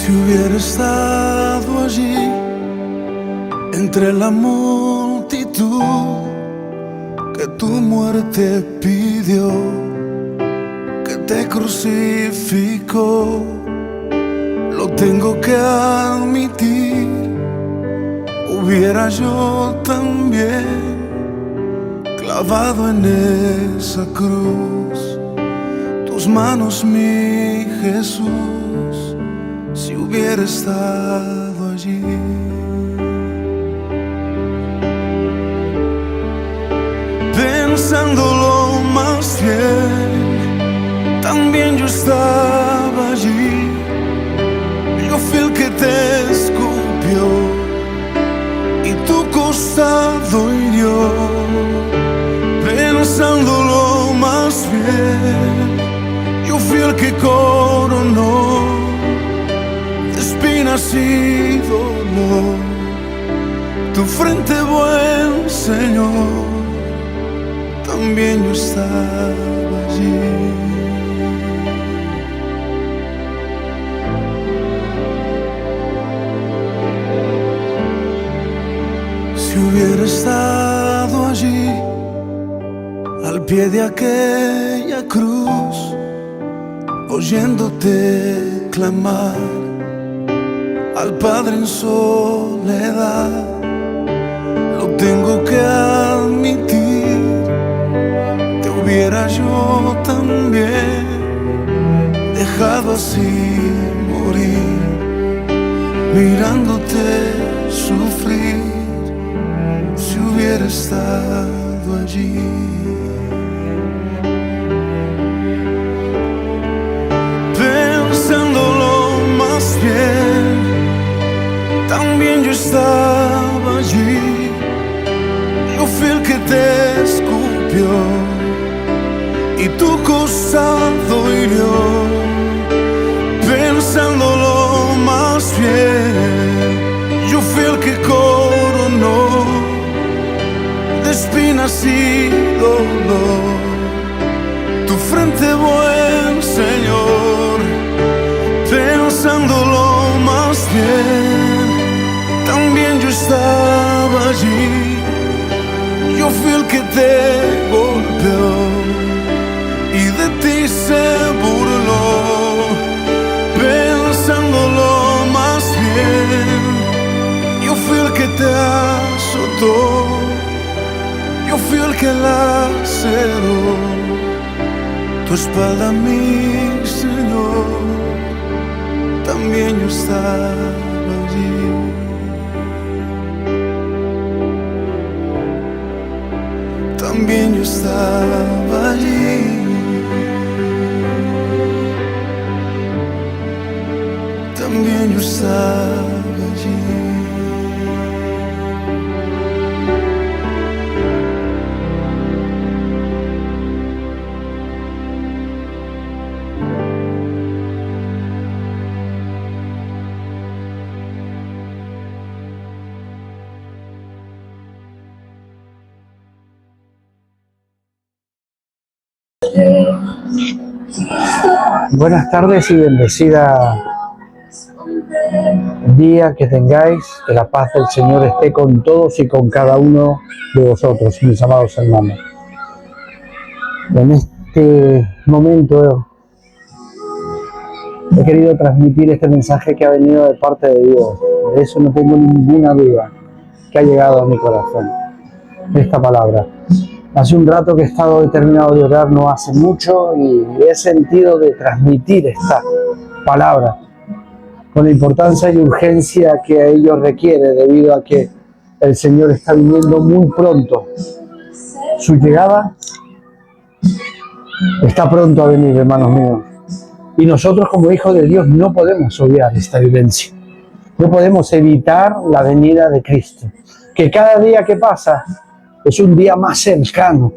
Si hubiera estado allí entre la multitud que tu muerte pidió, que te crucificó, lo tengo que admitir, hubiera yo también clavado en esa cruz tus manos, mi Jesús, si hubiera estado allí. Pensándolo más bien, también yo estaba allí. Yo fui el que te escupió y tu costado hirió. Pensándolo más bien, yo fui el que coronó de espinas y dolor tu frente, buen Señor. También yo estaba allí. Si hubiera estado allí, al pie de aquella cruz, oyéndote clamar al Padre en soledad, lo tengo que admitir, hubiera yo también dejado así morir, mirándote sufrir, si hubiera estado allí. Pensándolo más bien, también yo estaba allí. Yo fui el que te escupió y tu costado hirió. Pensándolo más bien, yo fui el que coronó de espinas y dolor tu frente, buen Señor. Pensándolo más bien, también yo estaba allí. Yo fui el que te golpeó y de ti se burló. Pensándolo más bien, yo fui el que te azotó, yo fui el que laceró tu espalda, mi Señor. También yo estaba allí. También yo estaba allí. También yo estaba allí. Buenas tardes y bendecida día que tengáis, que la paz del Señor esté con todos y con cada uno de vosotros, mis amados hermanos. En este momento he querido transmitir este mensaje que ha venido de parte de Dios. De eso no tengo ninguna duda, que ha llegado a mi corazón esta palabra. Hace un rato que he estado determinado de orar, no hace mucho, y he sentido de transmitir esta palabra con la importancia y urgencia que a ello requiere, debido a que el Señor está viniendo muy pronto. Su llegada está pronto a venir, hermanos míos. Y nosotros como hijos de Dios no podemos obviar esta evidencia. No podemos evitar la venida de Cristo. Que cada día que pasa es un día más cercano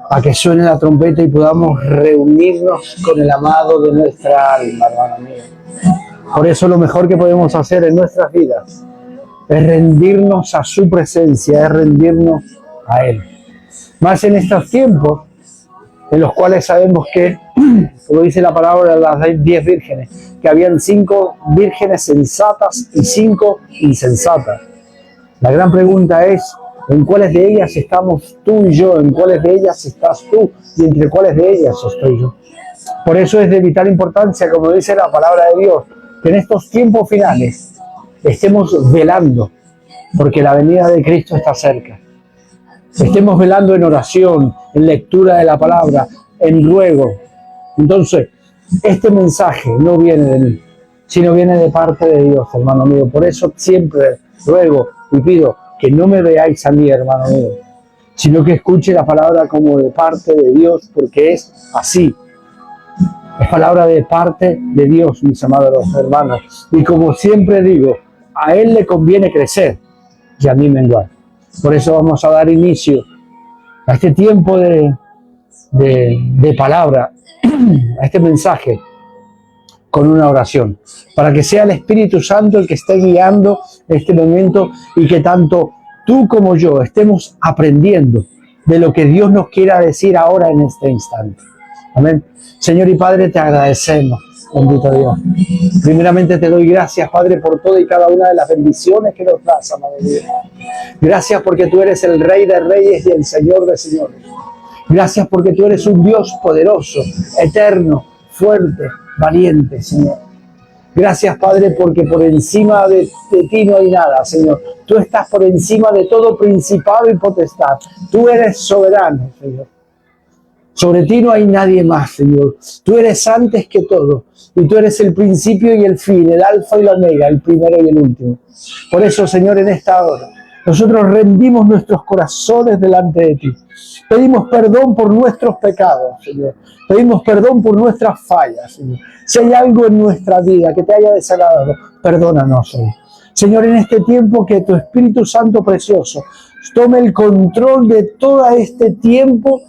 a que suene la trompeta y podamos reunirnos con el amado de nuestra alma, hermano mío. Por eso lo mejor que podemos hacer en nuestras vidas es rendirnos a su presencia, es rendirnos a Él. Más en estos tiempos en los cuales sabemos que, como dice la palabra de las 10 vírgenes, que habían 5 vírgenes sensatas y 5 insensatas. La gran pregunta es, ¿en cuáles de ellas estamos tú y yo? ¿En cuáles de ellas estás tú? ¿Y entre cuáles de ellas estoy yo? Por eso es de vital importancia, como dice la palabra de Dios, que en estos tiempos finales estemos velando, porque la venida de Cristo está cerca. Estemos velando en oración, en lectura de la palabra, en ruego. Entonces, este mensaje no viene de mí, sino viene de parte de Dios, hermano mío. Por eso siempre ruego y pido que no me veáis a mí, hermano mío, sino que escuche la palabra como de parte de Dios, porque es así. Es palabra de parte de Dios, mis amados hermanos. Y como siempre digo, a Él le conviene crecer y a mí menguar. Por eso vamos a dar inicio a este tiempo de palabra, a este mensaje, con una oración, para que sea el Espíritu Santo el que esté guiando este momento y que tanto tú como yo estemos aprendiendo de lo que Dios nos quiera decir ahora en este instante. Amén. Señor y Padre, te agradecemos, bendito Dios. Primeramente te doy gracias, Padre, por toda y cada una de las bendiciones que nos das, amado Dios. Gracias porque tú eres el Rey de Reyes y el Señor de Señores. Gracias porque tú eres un Dios poderoso, eterno, fuerte, valiente, Señor. Gracias, Padre, porque por encima de ti no hay nada, Señor. Tú estás por encima de todo principado y potestad. Tú eres soberano, Señor. Sobre ti no hay nadie más, Señor. Tú eres antes que todo. Y tú eres el principio y el fin, el alfa y la omega, el primero y el último. Por eso, Señor, en esta hora, nosotros rendimos nuestros corazones delante de ti. Pedimos perdón por nuestros pecados, Señor. Pedimos perdón por nuestras fallas, Señor. Si hay algo en nuestra vida que te haya desagradado, perdónanos, Señor. Señor, en este tiempo que tu Espíritu Santo precioso tome el control de todo este tiempo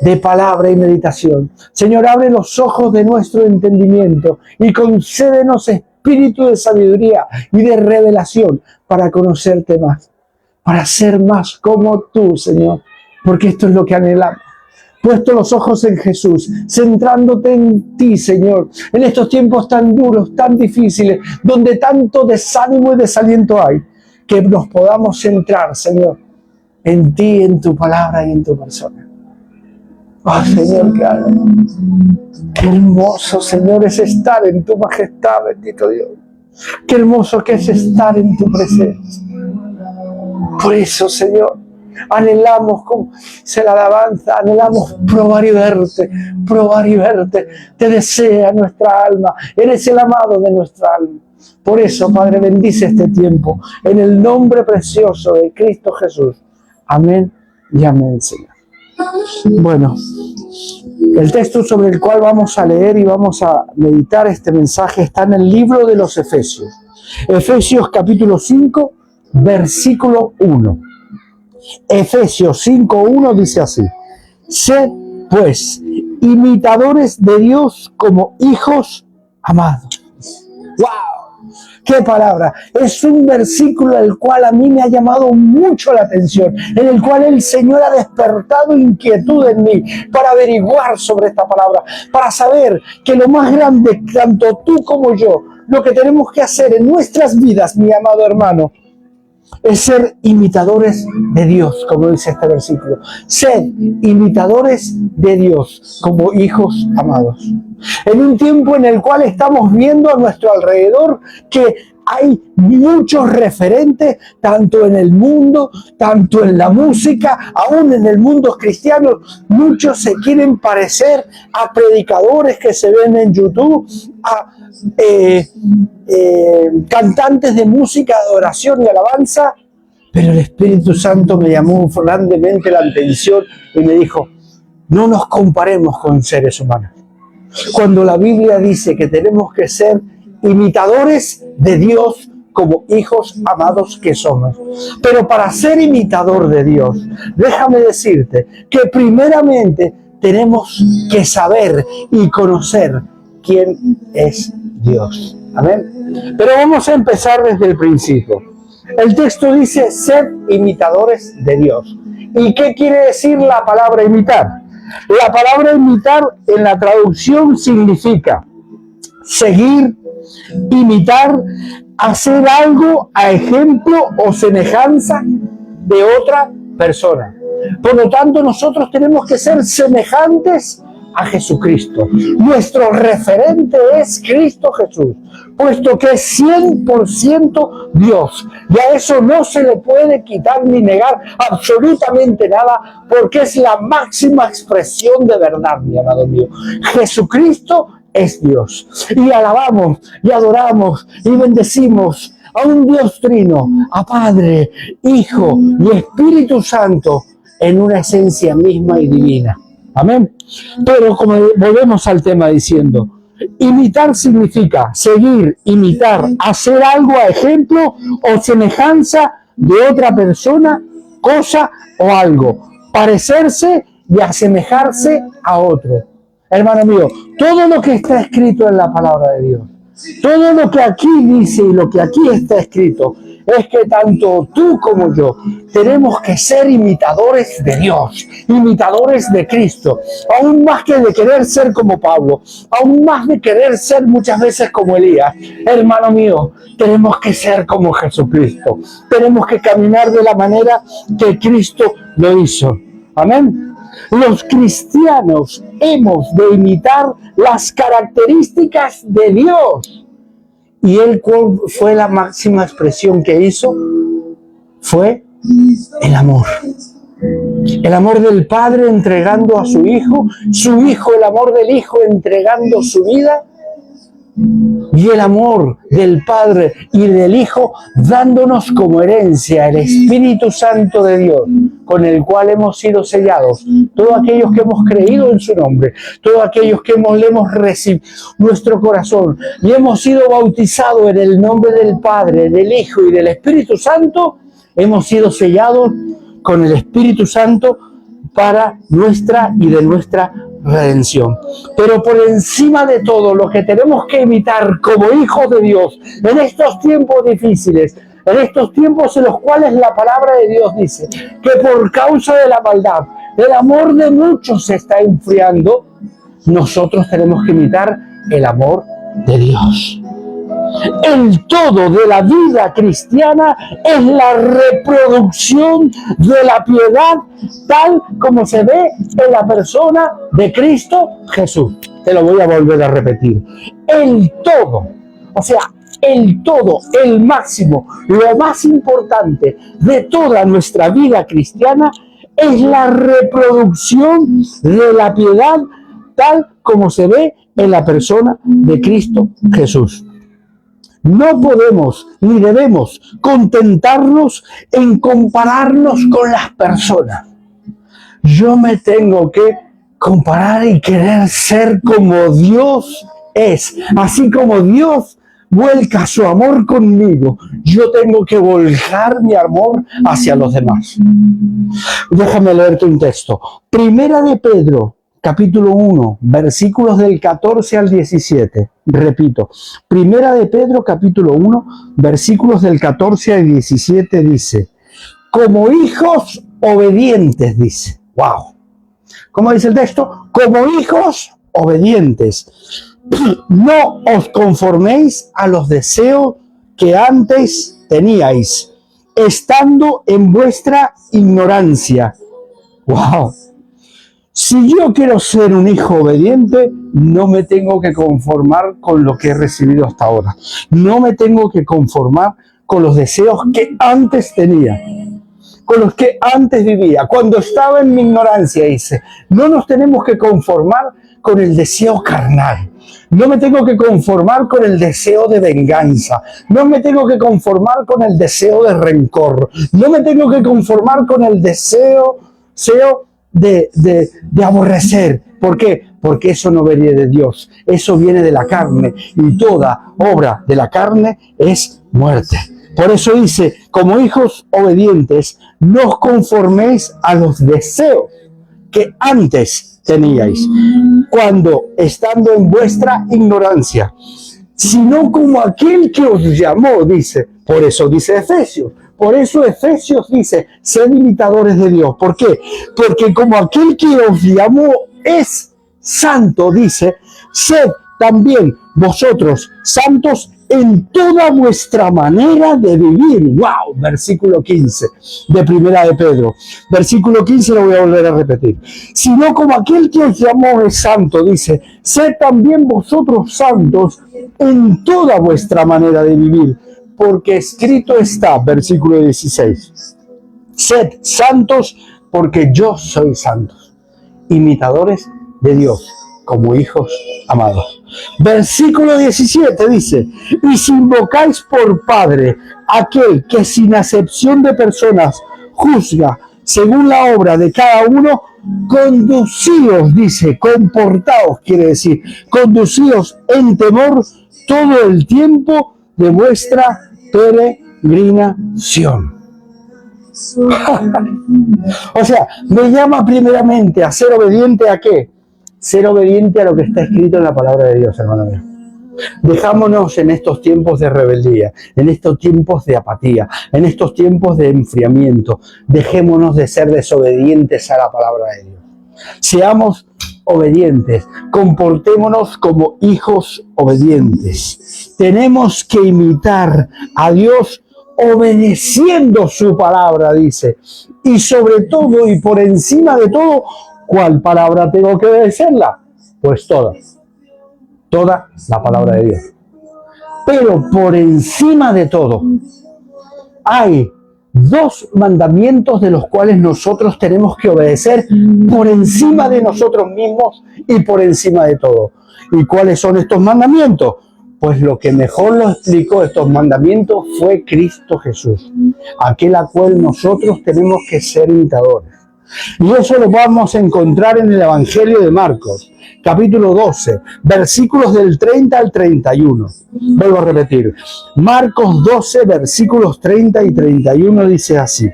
de palabra y meditación. Señor, abre los ojos de nuestro entendimiento y concédenos espíritu de sabiduría y de revelación para conocerte más, para ser más como tú, Señor, porque esto es lo que anhelamos. Puesto los ojos en Jesús, centrándote en ti, Señor, en estos tiempos tan duros, tan difíciles, donde tanto desánimo y desaliento hay, que nos podamos centrar, Señor, en ti, en tu palabra y en tu persona. Oh, Señor, qué hermoso, Señor, es estar en tu majestad, bendito Dios. Qué hermoso que es estar en tu presencia. Por eso, Señor, anhelamos, como dice la alabanza, anhelamos probar y verte, probar y verte. Te desea nuestra alma, eres el amado de nuestra alma. Por eso, Padre, bendice este tiempo, en el nombre precioso de Cristo Jesús. Amén y amén, Señor. Bueno, el texto sobre el cual vamos a leer y vamos a meditar este mensaje está en el libro de los Efesios. Efesios capítulo 5, versículo 1. Efesios 5:1 dice así: sed pues imitadores de Dios como hijos amados. ¡Wow! ¡Qué palabra! Es un versículo el cual a mí me ha llamado mucho la atención, en el cual el Señor ha despertado inquietud en mí para averiguar sobre esta palabra, para saber que lo más grande, tanto tú como yo, lo que tenemos que hacer en nuestras vidas, mi amado hermano, es ser imitadores de Dios, como dice este versículo. Sed imitadores de Dios como hijos amados. En un tiempo en el cual estamos viendo a nuestro alrededor que hay muchos referentes, tanto en el mundo, tanto en la música, aún en el mundo cristiano, muchos se quieren parecer a predicadores que se ven en YouTube, a cantantes de música, de adoración y alabanza, pero el Espíritu Santo me llamó grandemente la atención y me dijo: no nos comparemos con seres humanos. Cuando la Biblia dice que tenemos que ser imitadores de Dios como hijos amados que somos. Pero para ser imitador de Dios, déjame decirte que primeramente tenemos que saber y conocer quién es Dios. Amén. Pero vamos a empezar desde el principio. El texto dice: sed imitadores de Dios. ¿Y qué quiere decir la palabra imitar? La palabra imitar en la traducción significa seguir, imitar, hacer algo a ejemplo o semejanza de otra persona. Por lo tanto, nosotros tenemos que ser semejantes a Jesucristo. Nuestro referente es Cristo Jesús, puesto que es 100% Dios. Y a eso no se le puede quitar ni negar absolutamente nada, porque es la máxima expresión de verdad, mi amado mío. Jesucristo es Dios. Y alabamos, y adoramos, y bendecimos a un Dios trino, a Padre, Hijo y Espíritu Santo, en una esencia misma y divina. Amén. Pero como volvemos al tema diciendo, imitar significa seguir, imitar, hacer algo a ejemplo o semejanza de otra persona, cosa o algo, parecerse y asemejarse a otro. Hermano mío, todo lo que está escrito en la palabra de Dios, todo lo que aquí dice y lo que aquí está escrito, es que tanto tú como yo tenemos que ser imitadores de Dios, imitadores de Cristo, aún más que de querer ser como Pablo, aún más de querer ser muchas veces como Elías. Hermano mío, tenemos que ser como Jesucristo, tenemos que caminar de la manera que Cristo lo hizo. Amén. Los cristianos hemos de imitar las características de Dios. ¿Y él cuál fue la máxima expresión que hizo? Fue el amor. El amor del Padre entregando a su Hijo, el amor del Hijo entregando su vida, y el amor del Padre y del Hijo dándonos como herencia el Espíritu Santo de Dios, con el cual hemos sido sellados, todos aquellos que hemos creído en su nombre, todos aquellos que le hemos recibido nuestro corazón y hemos sido bautizados en el nombre del Padre, del Hijo y del Espíritu Santo, hemos sido sellados con el Espíritu Santo para nuestra y de nuestra redención. Pero por encima de todo, lo que tenemos que imitar como hijos de Dios en estos tiempos difíciles, en estos tiempos en los cuales la palabra de Dios dice que por causa de la maldad el amor de muchos se está enfriando, nosotros tenemos que imitar el amor de Dios. El todo de la vida cristiana es la reproducción de la piedad tal como se ve en la persona de Cristo Jesús. Te lo voy a volver a repetir. El todo, o sea, el todo, el máximo, lo más importante de toda nuestra vida cristiana es la reproducción de la piedad tal como se ve en la persona de Cristo Jesús. No podemos ni debemos contentarnos en compararnos con las personas. Yo me tengo que comparar y querer ser como Dios es. Así como Dios vuelca su amor conmigo, yo tengo que volcar mi amor hacia los demás. Déjame leerte un texto. Primera de Pedro, capítulo 1, versículos del 14 al 17. Repito, Primera de Pedro, capítulo 1, versículos del 14 al 17 dice, como hijos obedientes, dice. ¡Wow! ¿Cómo dice el texto? Como hijos obedientes. No os conforméis a los deseos que antes teníais, estando en vuestra ignorancia. ¡Wow! Si yo quiero ser un hijo obediente, no me tengo que conformar con lo que he recibido hasta ahora. No me tengo que conformar con los deseos que antes tenía, con los que antes vivía, cuando estaba en mi ignorancia, dice. No nos tenemos que conformar con el deseo carnal. No me tengo que conformar con el deseo de venganza. No me tengo que conformar con el deseo de rencor. No me tengo que conformar con el deseo de aborrecer. ¿Por qué? Porque eso no viene de Dios. Eso viene de la carne. Y toda obra de la carne es muerte. Por eso dice, como hijos obedientes, no os conforméis a los deseos que antes teníais, cuando estando en vuestra ignorancia, sino como aquel que os llamó, dice. Por eso dice Efesios, Por eso Efesios dice, sed imitadores de Dios. ¿Por qué? Porque como aquel que os llamó es santo, dice, sed también vosotros santos en toda vuestra manera de vivir. ¡Wow! Versículo 15 de Primera de Pedro. Versículo 15 lo voy a volver a repetir. Sino como aquel que os llamó es santo, dice, sed también vosotros santos en toda vuestra manera de vivir. Porque escrito está, versículo 16, sed santos porque yo soy santo. Imitadores de Dios como hijos amados. Versículo 17 dice, y si invocáis por Padre aquel que sin acepción de personas juzga según la obra de cada uno, conducíos, dice, comportaos, quiere decir, conducíos en temor todo el tiempo de vuestra peregrinación. O sea, me llama primeramente a ser obediente a qué? Ser obediente a lo que está escrito en la palabra de Dios, hermano mío. Dejámonos en estos tiempos de rebeldía, en estos tiempos de apatía, en estos tiempos de enfriamiento. Dejémonos de ser desobedientes a la palabra de Dios. Seamos obedientes, comportémonos como hijos obedientes. Tenemos que imitar a Dios obedeciendo su palabra, dice. Y sobre todo y por encima de todo, ¿cuál palabra tengo que obedecerla? Pues toda la palabra de Dios. Pero por encima de todo, hay dos mandamientos de los cuales nosotros tenemos que obedecer por encima de nosotros mismos y por encima de todo. ¿Y cuáles son estos mandamientos? Pues lo que mejor lo explicó estos mandamientos fue Cristo Jesús, aquel a cual nosotros tenemos que ser imitadores. Y eso lo vamos a encontrar en el Evangelio de Marcos, capítulo 12, versículos del 30 al 31. Vuelvo a repetir, Marcos 12, versículos 30 y 31 dice así.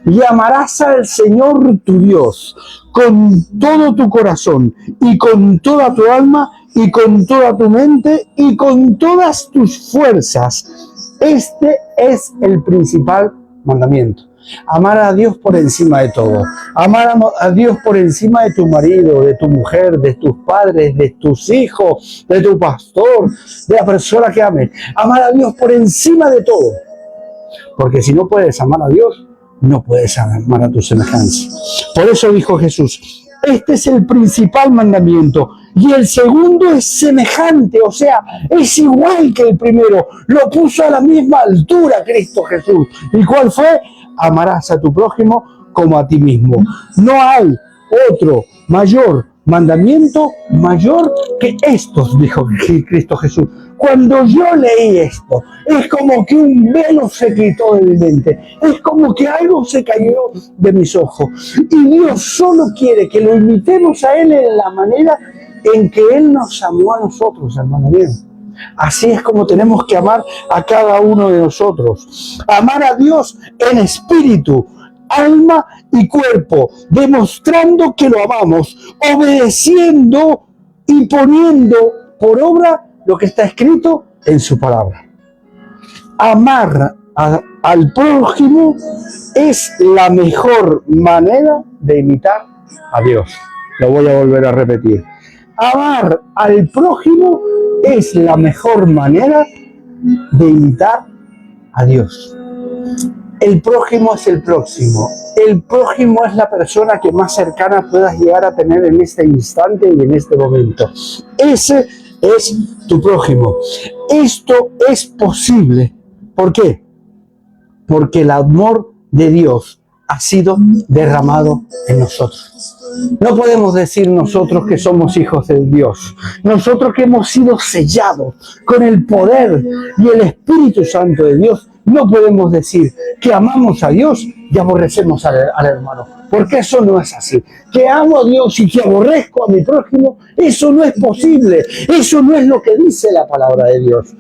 Y amarás al Señor tu Dios con todo tu corazón y con toda tu alma y con toda tu mente y con todas tus fuerzas. Este es el principal mandamiento. Amar a Dios por encima de todo. Amar a Dios por encima de tu marido, de tu mujer, de tus padres, de tus hijos, de tu pastor, de la persona que ames. Amar a Dios por encima de todo. Porque si no puedes amar a Dios, no puedes amar a tus semejantes. Por eso dijo Jesús, este es el principal mandamiento. Y el segundo es semejante, o sea, es igual que el primero. Lo puso a la misma altura Cristo Jesús. ¿Y cuál fue? Amarás a tu prójimo como a ti mismo. No hay otro mayor mandamiento mayor que estos, dijo Cristo Jesús. Cuando yo leí esto, es como que un velo se quitó de mi mente, es como que algo se cayó de mis ojos. Y Dios solo quiere que lo imitemos a Él en la manera en que Él nos amó a nosotros, hermano mío. Así es como tenemos que amar a cada uno de nosotros. Amar a Dios en espíritu, alma y cuerpo, demostrando que lo amamos, obedeciendo y poniendo por obra lo que está escrito en su palabra. Amar al prójimo es la mejor manera de imitar a Dios. Lo voy a volver a repetir. Amar al prójimo es la mejor manera de imitar a Dios. El prójimo es el próximo. El prójimo es la persona que más cercana puedas llegar a tener en este instante y en este momento. Ese es tu prójimo. Esto es posible. ¿Por qué? Porque el amor de Dios ha sido derramado en nosotros. No podemos decir nosotros que somos hijos de Dios. Nosotros que hemos sido sellados con el poder y el Espíritu Santo de Dios, no podemos decir que amamos a Dios y aborrecemos al hermano. Porque eso no es así. Que amo a Dios y que aborrezco a mi prójimo, eso no es posible. Eso no es lo que dice la palabra de Dios.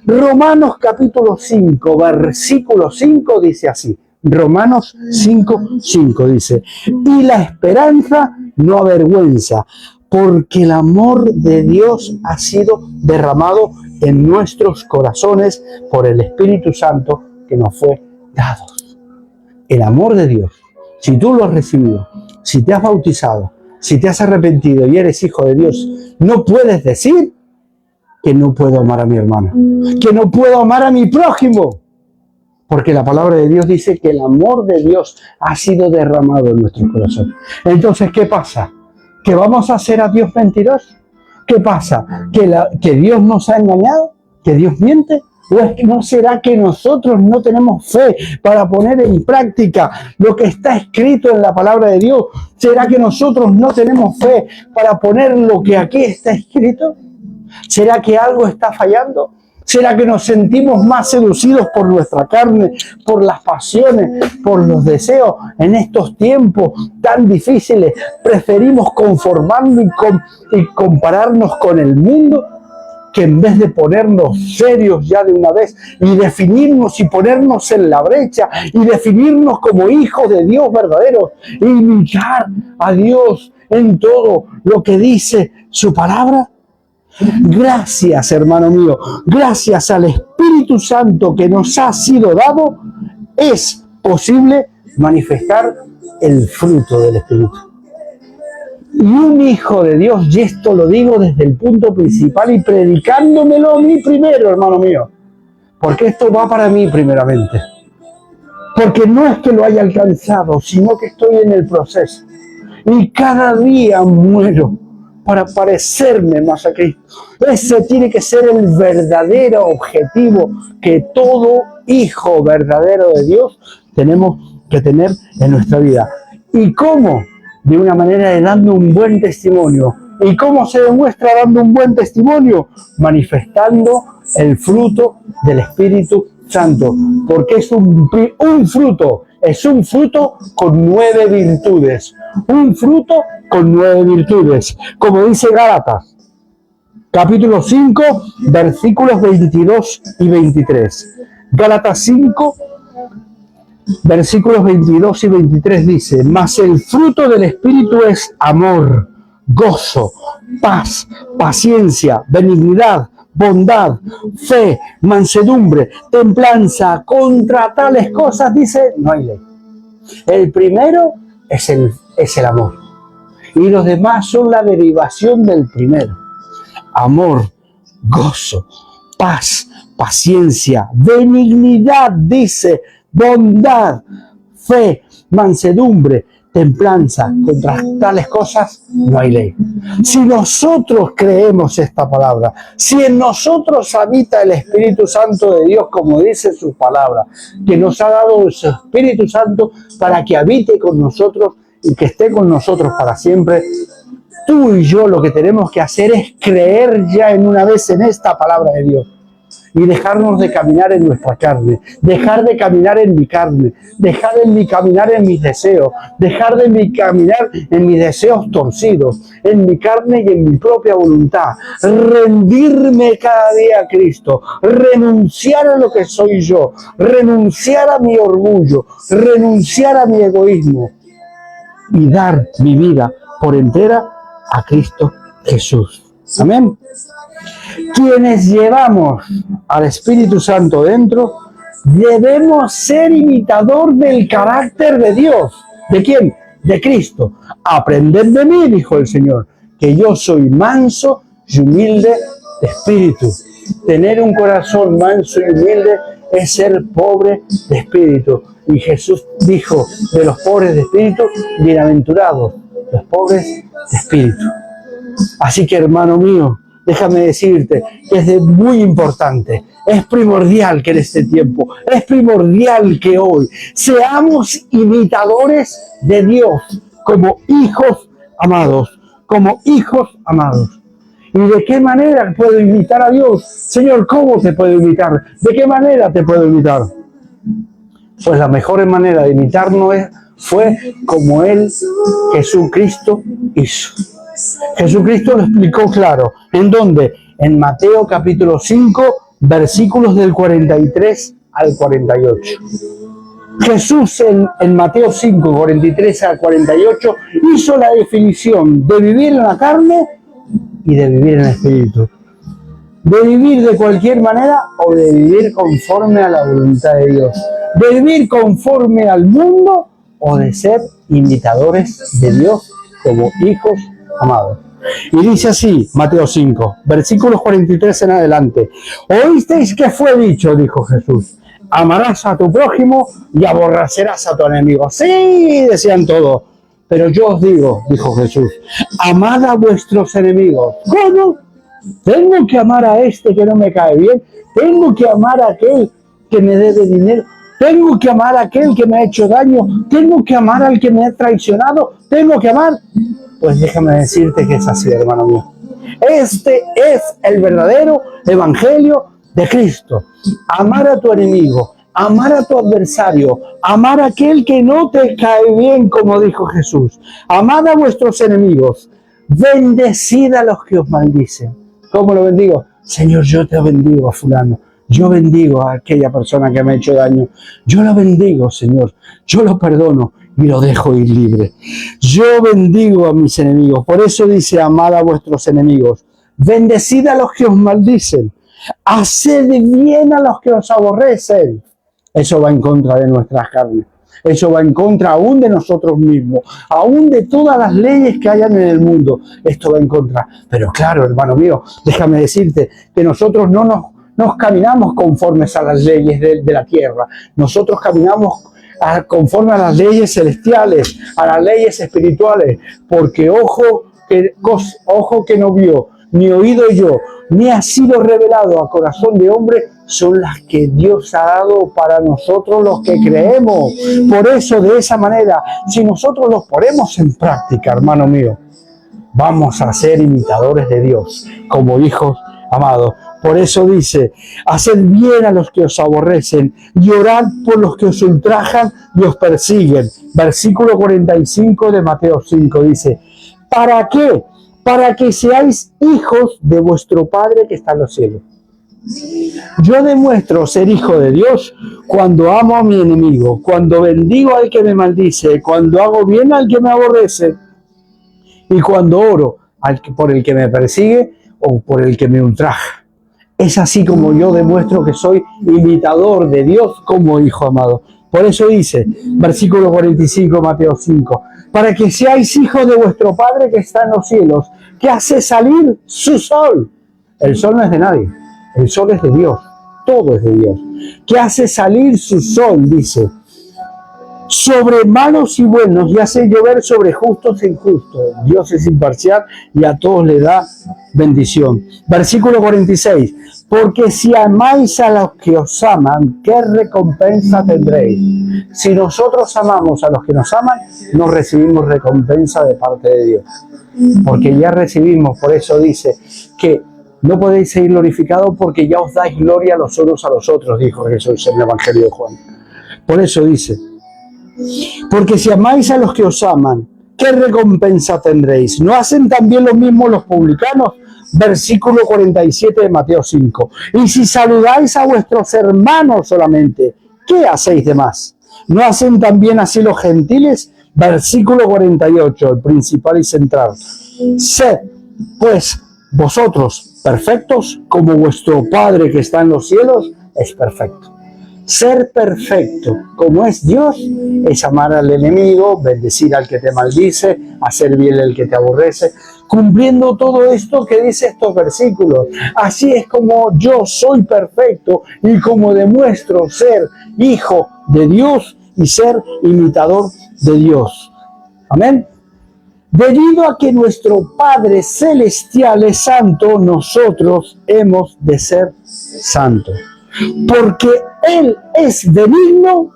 Romanos capítulo 5, versículo 5 dice así. Romanos 5:5 dice, y la esperanza no avergüenza, porque el amor de Dios ha sido derramado en nuestros corazones por el Espíritu Santo que nos fue dados. El amor de Dios, si tú lo has recibido, si te has bautizado, si te has arrepentido y eres hijo de Dios, no puedes decir que no puedo amar a mi hermano, que no puedo amar a mi prójimo, porque la palabra de Dios dice que el amor de Dios ha sido derramado en nuestro corazón. Entonces, ¿qué pasa? ¿Que vamos a hacer a Dios mentiroso? ¿Qué pasa? ¿Que Dios nos ha engañado? ¿Que Dios miente? ¿O es que no será que nosotros no tenemos fe para poner en práctica lo que está escrito en la palabra de Dios? ¿Será que nosotros no tenemos fe para poner lo que aquí está escrito? ¿Será que algo está fallando? ¿Será que nos sentimos más seducidos por nuestra carne, por las pasiones, por los deseos? En estos tiempos tan difíciles, preferimos conformarnos y compararnos con el mundo, que en vez de ponernos serios ya de una vez y definirnos y ponernos en la brecha y definirnos como hijos de Dios verdaderos y imitar a Dios en todo lo que dice su palabra. Gracias, hermano mío, gracias al Espíritu Santo que nos ha sido dado, es posible manifestar el fruto del Espíritu. Y un hijo de Dios, y esto lo digo desde el punto principal y predicándomelo a mí primero, hermano mío, porque esto va para mí primeramente. Porque no es que lo haya alcanzado, sino que estoy en el proceso. Y cada día muero para parecerme más a Cristo. Ese tiene que ser el verdadero objetivo que todo hijo verdadero de Dios tenemos que tener en nuestra vida. ¿Y cómo? De una manera de dando un buen testimonio. ¿Y cómo se demuestra dando un buen testimonio? Manifestando el fruto del Espíritu Santo. Porque es un fruto. Es un fruto con 9 virtudes. Un fruto con 9 virtudes. Como dice Gálatas, capítulo 5, versículos 22 y 23. Gálatas 5, versículos 22 y 23 dice: mas el fruto del Espíritu es amor, gozo, paz, paciencia, benignidad, bondad, fe, mansedumbre, templanza. Contra tales cosas, dice, no hay ley. El primero es el amor. Y los demás son la derivación del primero. Amor, gozo, paz, paciencia, benignidad, dice, bondad, fe, mansedumbre, templanza. Contra tales cosas no hay ley. Si nosotros creemos esta palabra, si en nosotros habita el Espíritu Santo de Dios, como dice su palabra, que nos ha dado su Espíritu Santo para que habite con nosotros y que esté con nosotros para siempre, tú y yo lo que tenemos que hacer es creer ya en una vez en esta palabra de Dios. Y dejarnos de caminar en nuestra carne, dejar de caminar en mi carne, dejar de caminar en mis deseos, dejar de caminar en mis deseos torcidos, en mi carne y en mi propia voluntad, rendirme cada día a Cristo, renunciar a lo que soy yo, renunciar a mi orgullo, renunciar a mi egoísmo y dar mi vida por entera a Cristo Jesús. Amén. Quienes llevamos al Espíritu Santo dentro, debemos ser imitador del carácter de Dios. ¿De quién? De Cristo. Aprended de mí, dijo el Señor, que yo soy manso y humilde de espíritu. Tener un corazón manso y humilde es ser pobre de espíritu. Y Jesús dijo de los pobres de espíritu, bienaventurados los pobres de espíritu. Así que, hermano mío, déjame decirte que es muy importante, es primordial que en este tiempo, es primordial que hoy seamos imitadores de Dios como hijos amados, como hijos amados. ¿Y de qué manera puedo imitar a Dios? Señor, ¿cómo te puedo imitar? ¿De qué manera te puedo imitar? Pues la mejor manera de imitarnos fue como Jesucristo hizo. Jesucristo lo explicó claro. ¿En dónde? En Mateo capítulo 5, versículos del 43 al 48. Jesús en Mateo 5, 43 al 48 hizo la definición de vivir en la carne y de vivir en el espíritu. De vivir de cualquier manera o de vivir conforme a la voluntad de Dios. ¿De vivir conforme al mundo o de ser imitadores de Dios como hijos amados? Y dice así, Mateo 5, versículos 43 en adelante. ¿Oísteis que fue dicho, dijo Jesús, amarás a tu prójimo y aborrecerás a tu enemigo? Sí, decían todos. Pero yo os digo, dijo Jesús, amad a vuestros enemigos. ¿Cómo? ¿Tengo que amar a este que no me cae bien? ¿Tengo que amar a aquel que me debe dinero? ¿Tengo que amar a aquel que me ha hecho daño? ¿Tengo que amar al que me ha traicionado? ¿Tengo que amar? Pues déjame decirte que es así, hermano mío. Este es el verdadero evangelio de Cristo. Amar a tu enemigo, amar a tu adversario, amar a aquel que no te cae bien, como dijo Jesús. Amad a vuestros enemigos, bendecid a los que os maldicen. ¿Cómo lo bendigo? Señor, yo te bendigo a fulano. Yo bendigo a aquella persona que me ha hecho daño. Yo lo bendigo, Señor. Yo lo perdono y lo dejo ir libre. Yo bendigo a mis enemigos. Por eso dice, amad a vuestros enemigos. Bendecid a los que os maldicen. Haced bien a los que os aborrecen. Eso va en contra de nuestras carnes. Eso va en contra aún de nosotros mismos, aún de todas las leyes que hayan en el mundo. Esto va en contra. Pero claro, hermano mío, déjame decirte que nosotros no nos caminamos conformes a las leyes de la tierra. Nosotros caminamos conforme a las leyes celestiales, a las leyes espirituales, porque ojo que no vio, ni oído yo, ni ha sido revelado a corazón de hombre, son las que Dios ha dado para nosotros los que creemos. Por eso, de esa manera, si nosotros los ponemos en práctica, hermano mío, vamos a ser imitadores de Dios, como hijos amados. Por eso dice, haced bien a los que os aborrecen y orad por los que os ultrajan y os persiguen. Versículo 45 de Mateo 5 dice, ¿para qué? Para que seáis hijos de vuestro Padre que está en los cielos. Yo demuestro ser hijo de Dios cuando amo a mi enemigo, cuando bendigo al que me maldice, cuando hago bien al que me aborrece y cuando oro por el que me persigue o por el que me ultraja. Es así como yo demuestro que soy imitador de Dios como hijo amado. Por eso dice, versículo 45, Mateo 5, para que seáis hijos de vuestro Padre que está en los cielos, que hace salir su sol. El sol no es de nadie, el sol es de Dios, todo es de Dios. Que hace salir su sol, dice, sobre malos y buenos y hace llover sobre justos e injustos. Dios es imparcial y a todos le da bendición. Versículo 46. Porque si amáis a los que os aman, ¿qué recompensa tendréis? Si nosotros amamos a los que nos aman, no recibimos recompensa de parte de Dios. Porque ya recibimos, por eso dice que no podéis ser glorificados porque ya os dais gloria los unos a los otros, dijo Jesús en el Evangelio de Juan. Por eso dice, porque si amáis a los que os aman, ¿qué recompensa tendréis? ¿No hacen también lo mismo los publicanos? Versículo 47 de Mateo 5. Y si saludáis a vuestros hermanos solamente, ¿qué hacéis de más? ¿No hacen también así los gentiles? Versículo 48, el principal y central. Sed, pues, vosotros perfectos, como vuestro Padre que está en los cielos es perfecto. Ser perfecto, como es Dios, es amar al enemigo, bendecir al que te maldice, hacer bien al que te aborrece, cumpliendo todo esto que dice estos versículos. Así es como yo soy perfecto y como demuestro ser hijo de Dios y ser imitador de Dios. Amén. Debido a que nuestro Padre Celestial es santo, nosotros hemos de ser santos. Porque Él es benigno,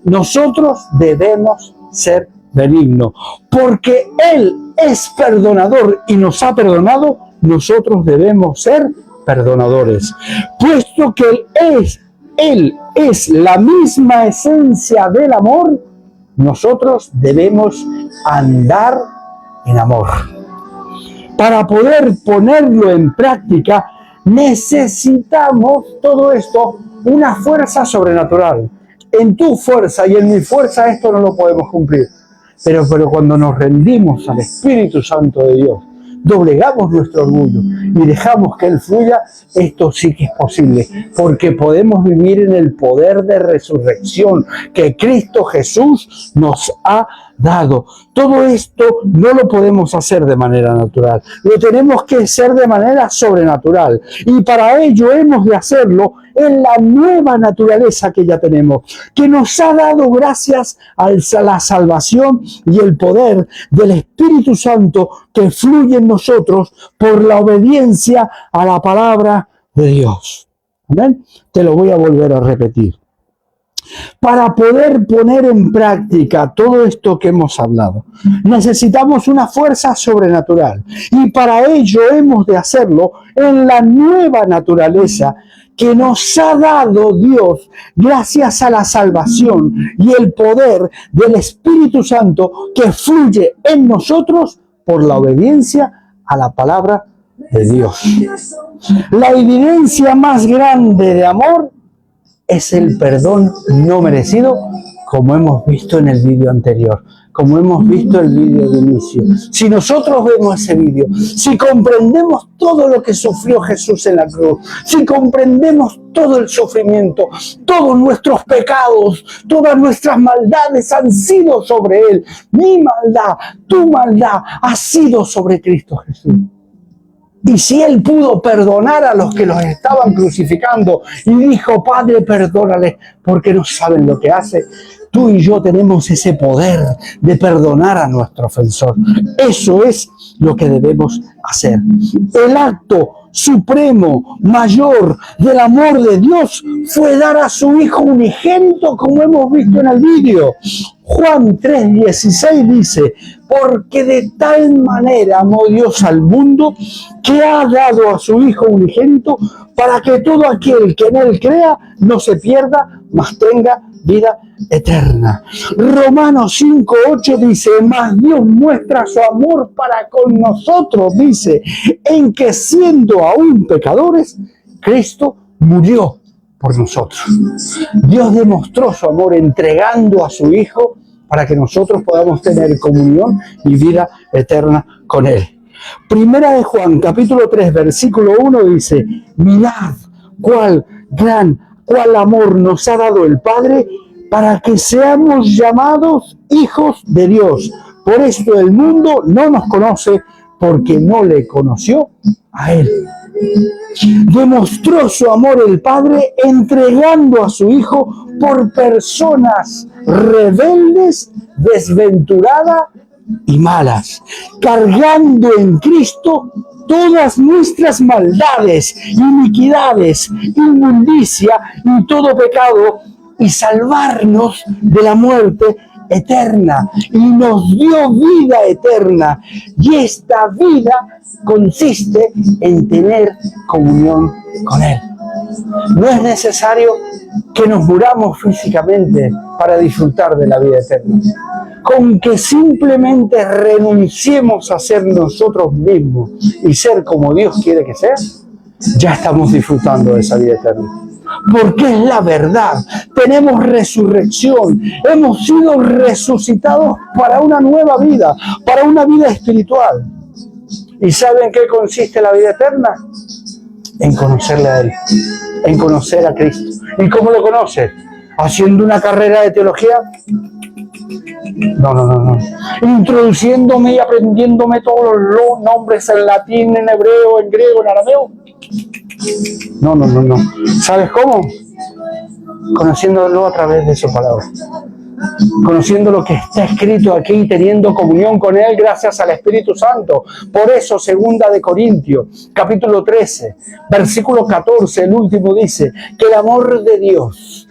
nosotros debemos ser benignos. Porque Él es perdonador y nos ha perdonado, nosotros debemos ser perdonadores. Puesto que Él es la misma esencia del amor, nosotros debemos andar en amor. Para poder ponerlo en práctica, necesitamos todo esto, una fuerza sobrenatural. En tu fuerza y en mi fuerza esto no lo podemos cumplir. Pero cuando nos rendimos al Espíritu Santo de Dios, doblegamos nuestro orgullo y dejamos que Él fluya, esto sí que es posible, porque podemos vivir en el poder de resurrección que Cristo Jesús nos ha dado. Todo esto no lo podemos hacer de manera natural, lo tenemos que hacer de manera sobrenatural, y para ello hemos de hacerlo en la nueva naturaleza que ya tenemos, que nos ha dado gracias a la salvación y el poder del Espíritu Santo que fluye en nosotros por la obediencia a la palabra de Dios. ¿Amén? Te lo voy a volver a repetir. Para poder poner en práctica todo esto que hemos hablado, necesitamos una fuerza sobrenatural, y para ello hemos de hacerlo en la nueva naturaleza que nos ha dado Dios gracias a la salvación y el poder del Espíritu Santo que fluye en nosotros por la obediencia a la palabra de Dios. La evidencia más grande de amor es el perdón no merecido, como hemos visto en el vídeo anterior, como hemos visto el vídeo de inicio. Si nosotros vemos ese vídeo, si comprendemos todo lo que sufrió Jesús en la cruz, si comprendemos todo el sufrimiento, todos nuestros pecados, todas nuestras maldades han sido sobre Él. Mi maldad, tu maldad ha sido sobre Cristo Jesús. Y si Él pudo perdonar a los que los estaban crucificando y dijo, Padre, perdónales porque no saben lo que hacen, tú y yo tenemos ese poder de perdonar a nuestro ofensor. Eso es lo que debemos hacer. El acto supremo, mayor del amor de Dios fue dar a su Hijo unigénito, como hemos visto en el vídeo. Juan 3:16 dice, porque de tal manera amó Dios al mundo que ha dado a su Hijo unigénito para que todo aquel que en Él crea no se pierda, mas tenga vida eterna. Romanos 5:8 dice, mas Dios muestra su amor para con nosotros, dice, en que siendo aún pecadores, Cristo murió por nosotros. Dios demostró su amor entregando a su Hijo para que nosotros podamos tener comunión y vida eterna con Él. Primera de Juan, capítulo 3, versículo 1 dice, mirad cuál amor nos ha dado el Padre para que seamos llamados hijos de Dios. Por esto el mundo no nos conoce porque no le conoció a Él. Demostró su amor el Padre entregando a su Hijo por personas rebeldes, desventuradas y malas, cargando en Cristo todas nuestras maldades, iniquidades, inmundicia y todo pecado, y salvarnos de la muerte eterna, y nos dio vida eterna, y esta vida consiste en tener comunión con Él. No es necesario que nos muramos físicamente para disfrutar de la vida eterna. Con que simplemente renunciemos a ser nosotros mismos y ser como Dios quiere que sea, ya estamos disfrutando de esa vida eterna. Porque es la verdad. Tenemos resurrección. Hemos sido resucitados para una nueva vida, para una vida espiritual. ¿Y saben en qué consiste la vida eterna? En conocerle a Él, en conocer a Cristo. ¿Y cómo lo conoces? ¿Haciendo una carrera de teología? No. Introduciéndome y aprendiéndome todos los nombres en latín, en hebreo, en griego, en arameo. No. ¿Sabes cómo? Conociéndolo a través de su palabra. Conociendo lo que está escrito aquí, teniendo comunión con Él gracias al Espíritu Santo. Por eso, 2 de Corintios, capítulo 13, versículo 14, el último dice, que el amor de Dios,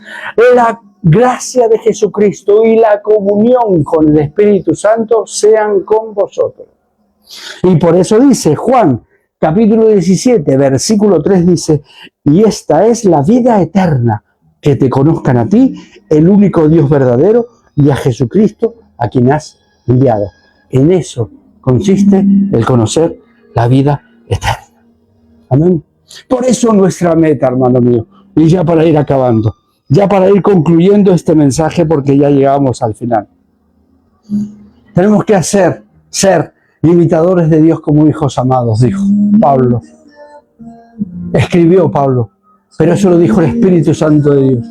la gracia de Jesucristo y la comunión con el Espíritu Santo sean con vosotros. Y por eso dice Juan, capítulo 17, versículo 3 dice, y esta es la vida eterna, que te conozcan a ti, el único Dios verdadero, y a Jesucristo, a quien has enviado. En eso consiste el conocer la vida eterna. Amén. Por eso nuestra meta, hermano mío, y ya para ir acabando, ya para ir concluyendo este mensaje, porque ya llegamos al final. Tenemos que ser imitadores de Dios como hijos amados, dijo Pablo escribió Pablo, pero eso lo dijo el Espíritu Santo de Dios.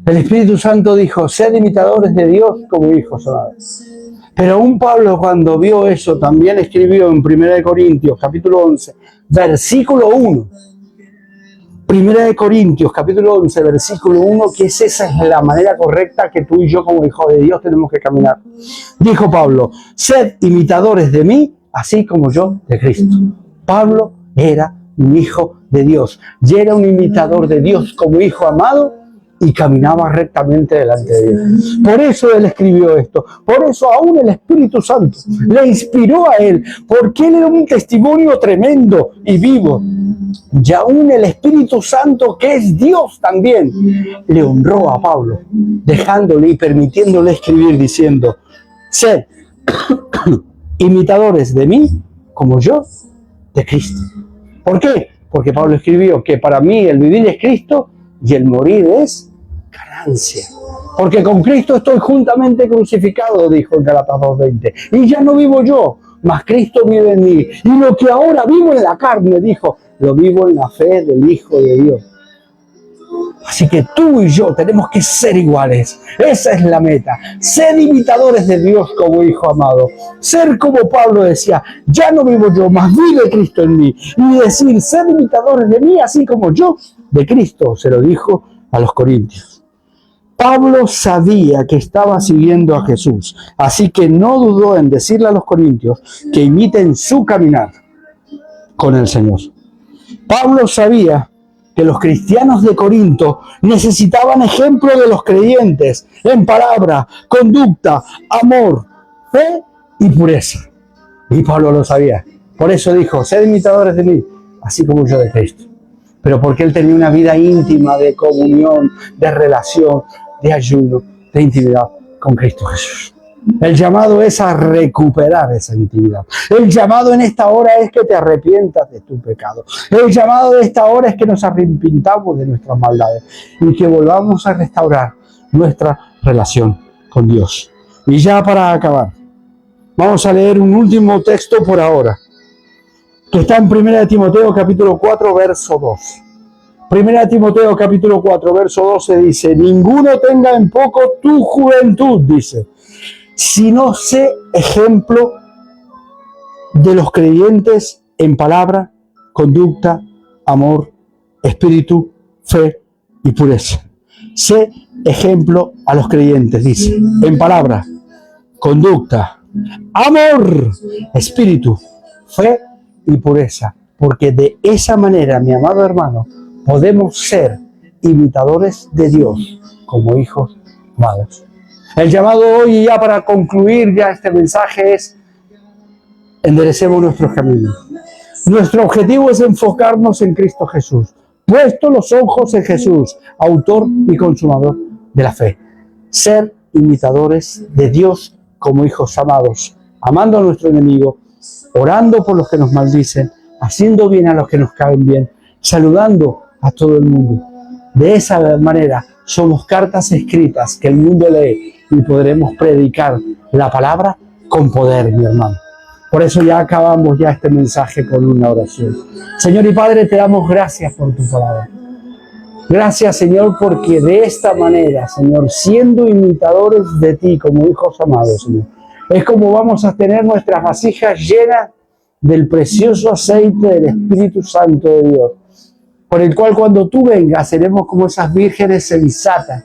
El Espíritu Santo dijo, sed imitadores de Dios como hijos amados. Pero aún Pablo, cuando vio eso, también escribió en 1 Corintios, capítulo 11, versículo 1. 1 Corintios, capítulo 11, versículo 1, que esa es la manera correcta que tú y yo como hijos de Dios tenemos que caminar. Dijo Pablo, sed imitadores de mí, así como yo de Cristo. Pablo era un hijo de Dios y era un imitador de Dios como hijo amado y caminaba rectamente delante de Dios. Por eso él escribió esto. Por eso aún el Espíritu Santo le inspiró a él, porque él era un testimonio tremendo y vivo. Y aún el Espíritu Santo, que es Dios también, le honró a Pablo, dejándole y permitiéndole escribir diciendo, sed imitadores de mí como yo de Cristo. ¿Por qué? Porque Pablo escribió que para mí el vivir es Cristo y el morir es ganancia. Porque con Cristo estoy juntamente crucificado, dijo en Gálatas 2:20. Y ya no vivo yo, mas Cristo vive en mí. Y lo que ahora vivo en la carne, dijo, lo vivo en la fe del Hijo de Dios. Así que tú y yo tenemos que ser iguales. Esa es la meta. Ser imitadores de Dios como hijo amado. Ser como Pablo decía, ya no vivo yo, mas vive Cristo en mí. Y decir, ser imitadores de mí, así como yo de Cristo. Se lo dijo a los corintios. Pablo sabía que estaba siguiendo a Jesús. Así que no dudó en decirle a los corintios que imiten su caminar con el Señor. Pablo sabía que los cristianos de Corinto necesitaban ejemplo de los creyentes en palabra, conducta, amor, fe y pureza. Y Pablo lo sabía. Por eso dijo, sed imitadores de mí, así como yo de Cristo. Pero porque él tenía una vida íntima de comunión, de relación, de ayuno, de intimidad con Cristo Jesús. El llamado es a recuperar esa intimidad. El llamado en esta hora es que te arrepientas de tu pecado. El llamado de esta hora es que nos arrepintamos de nuestras maldades y que volvamos a restaurar nuestra relación con Dios. Y ya para acabar, vamos a leer un último texto por ahora, que está en 1 Timoteo capítulo 4, verso 2. 1 Timoteo capítulo 4, verso 12 dice, ninguno tenga en poco tu juventud, dice, sino sé ejemplo de los creyentes en palabra, conducta, amor, espíritu, fe y pureza. Sé ejemplo a los creyentes, dice, en palabra, conducta, amor, espíritu, fe y pureza. Porque de esa manera, mi amado hermano, podemos ser imitadores de Dios como hijos amados. El llamado hoy, ya para concluir ya este mensaje, es enderecemos nuestros caminos. Nuestro objetivo es enfocarnos en Cristo Jesús, puesto los ojos en Jesús, autor y consumador de la fe. Ser imitadores de Dios como hijos amados, amando a nuestro enemigo, orando por los que nos maldicen, haciendo bien a los que nos caen bien, saludando a todo el mundo. De esa manera somos cartas escritas que el mundo lee y podremos predicar la palabra con poder, mi hermano. Por eso ya acabamos ya este mensaje con una oración. Señor y Padre, te damos gracias por tu palabra. Gracias, Señor, porque de esta manera, Señor, siendo imitadores de ti como hijos amados, Señor, es como vamos a tener nuestras vasijas llenas del precioso aceite del Espíritu Santo de Dios, por el cual cuando tú vengas seremos como esas vírgenes sensatas,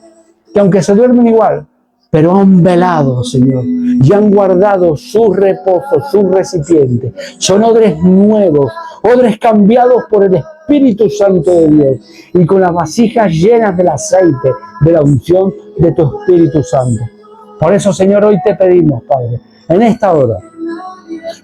que aunque se duermen igual, pero han velado, Señor, y han guardado su reposo, su recipiente. Son odres nuevos, odres cambiados por el Espíritu Santo de Dios, y con las vasijas llenas del aceite, de la unción de tu Espíritu Santo. Por eso, Señor, hoy te pedimos, Padre, en esta hora,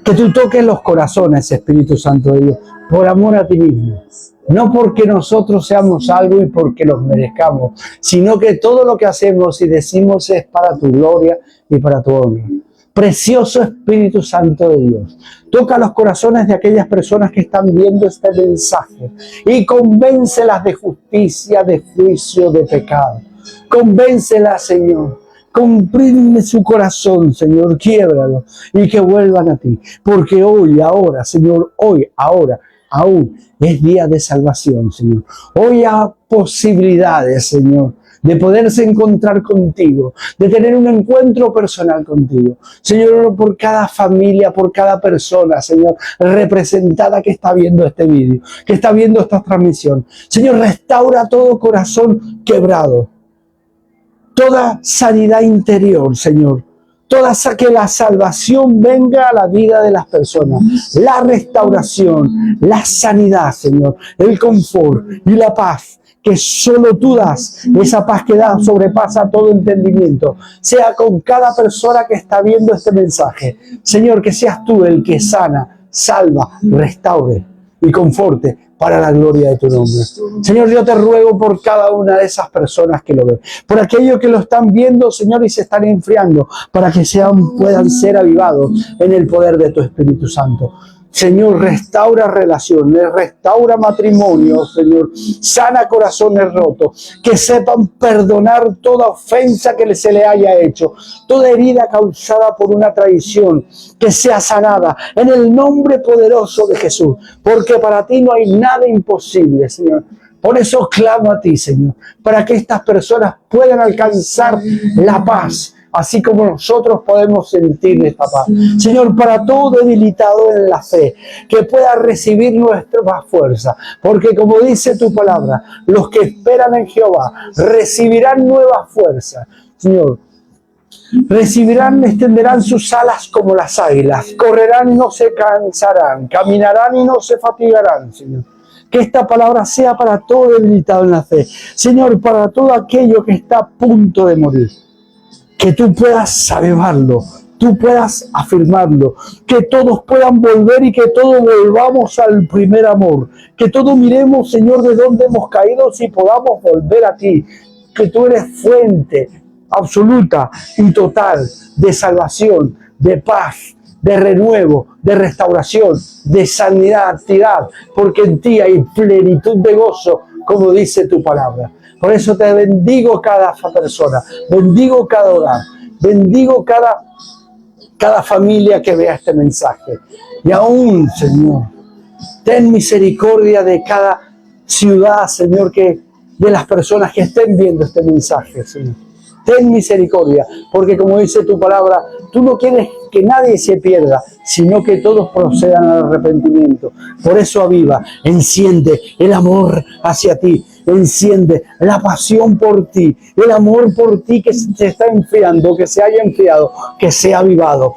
que tú toques los corazones, Espíritu Santo de Dios, por amor a ti mismo. No porque nosotros seamos algo y porque los merezcamos, sino que todo lo que hacemos y decimos es para tu gloria y para tu honra. Precioso Espíritu Santo de Dios, toca los corazones de aquellas personas que están viendo este mensaje y convéncelas de justicia, de juicio, de pecado. Convéncelas, Señor. Comprime su corazón, Señor, quiébralo y que vuelvan a ti. Porque hoy, ahora, Señor, hoy, ahora, aún es día de salvación, Señor. Hoy hay posibilidades, Señor, de poderse encontrar contigo, de tener un encuentro personal contigo. Señor, oro por cada familia, por cada persona, Señor, representada que está viendo este vídeo, que está viendo esta transmisión. Señor, restaura todo corazón quebrado, toda sanidad interior, Señor. Que la salvación venga a la vida de las personas, la restauración, la sanidad, Señor, el confort y la paz que solo tú das, esa paz que da sobrepasa todo entendimiento, sea con cada persona que está viendo este mensaje. Señor, que seas tú el que sana, salva, restaure y conforte para la gloria de tu nombre. Señor, yo te ruego por cada una de esas personas que lo ven, por aquellos que lo están viendo, Señor, y se están enfriando, para que puedan ser avivados en el poder de tu Espíritu Santo. Señor, restaura relaciones, restaura matrimonios, Señor, sana corazones rotos, que sepan perdonar toda ofensa que se le haya hecho, toda herida causada por una traición, que sea sanada en el nombre poderoso de Jesús, porque para ti no hay nada imposible, Señor. Por eso clamo a ti, Señor, para que estas personas puedan alcanzar la paz, así como nosotros podemos sentir esta paz. Señor, para todo debilitado en la fe, que pueda recibir nuestra fuerza, porque como dice tu palabra, los que esperan en Jehová recibirán nueva fuerza. Señor, extenderán sus alas como las águilas, correrán y no se cansarán, caminarán y no se fatigarán, Señor. Que esta palabra sea para todo debilitado en la fe. Señor, para todo aquello que está a punto de morir. Que tú puedas avivarlo, tú puedas afirmarlo, que todos puedan volver y que todos volvamos al primer amor, que todos miremos, Señor, de dónde hemos caído y podamos volver a ti, que tú eres fuente absoluta y total de salvación, de paz, de renuevo, de restauración, de sanidad, porque en ti hay plenitud de gozo, como dice tu palabra. Por eso te bendigo cada persona, bendigo cada hogar, bendigo cada familia que vea este mensaje. Y aún, Señor, ten misericordia de cada ciudad, Señor, de las personas que estén viendo este mensaje, Señor. Ten misericordia, porque como dice tu palabra, tú no quieres que nadie se pierda, sino que todos procedan al arrepentimiento. Por eso aviva, enciende el amor hacia ti, enciende la pasión por ti, el amor por ti que se está enfriando, que se haya enfriado, que sea avivado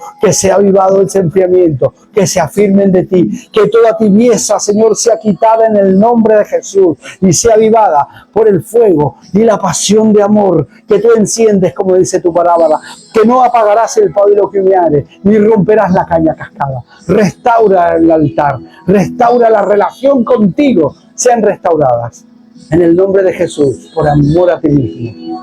ese enfriamiento, que se afirmen de ti, que toda tibieza, Señor, sea quitada en el nombre de Jesús y sea avivada por el fuego y la pasión de amor que tú enciendes, como dice tu palabra, que no apagarás el pabilo que humeare, ni romperás la caña cascada. Restaura el altar, restaura la relación contigo, sean restauradas. En el nombre de Jesús, por amor a ti mismo.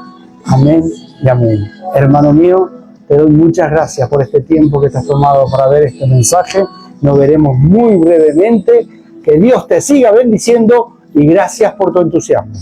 Amén y amén. Hermano mío, te doy muchas gracias por este tiempo que te has tomado para ver este mensaje. Nos veremos muy brevemente. Que Dios te siga bendiciendo y gracias por tu entusiasmo.